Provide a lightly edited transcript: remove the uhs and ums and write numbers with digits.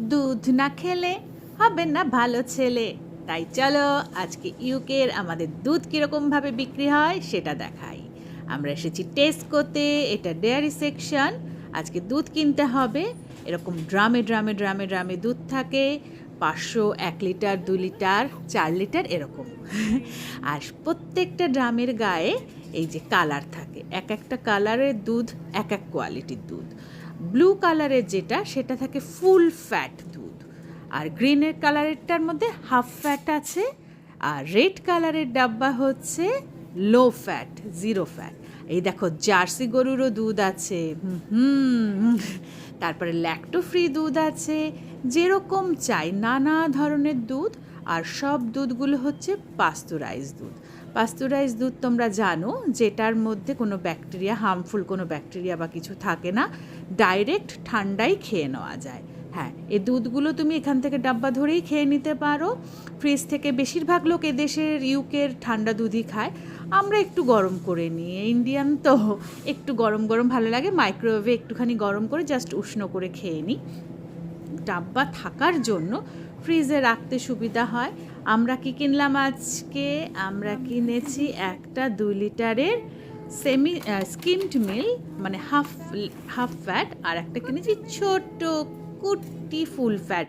দুধ না খেলে হবে না ভালো ছেলে। তাই চলো আজকে ইউকের আমাদের দুধ কীরকমভাবে বিক্রি হয় সেটা দেখাই। আমরা এসেছি টেস্ট করতে, এটা ডেয়ারি সেকশন। আজকে দুধ কিনতে হবে। এরকম ড্রামে ড্রামে ড্রামে ড্রামে দুধ থাকে, 500, 1 লিটার, 2 লিটার, 4 লিটার এরকম। আর প্রত্যেকটা ড্রামের গায়ে এই যে কালার থাকে, এক একটা কালারের দুধ এক এক কোয়ালিটির দুধ। ব্লু কালারের যেটা সেটা থাকে ফুল ফ্যাট দুধ, আর গ্রিনের কালারেরটার মধ্যে হাফ ফ্যাট আছে, আর রেড কালারের ডাব্বা হচ্ছে লো ফ্যাট, জিরো ফ্যাট। এই দেখো জার্সি গরুরও দুধ আছে, তারপরে ল্যাক্টো ফ্রি দুধ আছে, যেরকম চাই নানা ধরনের দুধ। আর সব দুধগুলো হচ্ছে পাস্তুরাইজ দুধ। পাস্তুরাইজ দুধ তোমরা জানো, যেটার মধ্যে কোনো ব্যাকটেরিয়া, হার্মফুল কোনো ব্যাকটেরিয়া বা কিছু থাকে না, ডাইরেক্ট ঠান্ডাই খেয়ে নেওয়া যায়। হ্যাঁ, এই দুধগুলো তুমি এখান থেকে ডাব্বা ধরেই খেয়ে নিতে পারো ফ্রিজ থেকে। বেশিরভাগ লোক এদেশের ইউকের ঠান্ডা দুধই খায়, আমরা একটু গরম করে নিই, ইন্ডিয়ান তো একটু গরম গরম ভালো লাগে, মাইক্রোওয়েভে একটুখানি গরম করে জাস্ট উষ্ণ করে খেয়ে নিই। ডাব্বা থাকার জন্য ফ্রিজে রাখতে সুবিধা হয়। আমরা কি কিনলাম আজকে? আমরা কিনেছি একটা 2 লিটারের সেমি স্কিমড মিল্ক, মানে হাফ ফ্যাট, আর একটা কিনেছি ছোট্ট কুটি ফুল ফ্যাট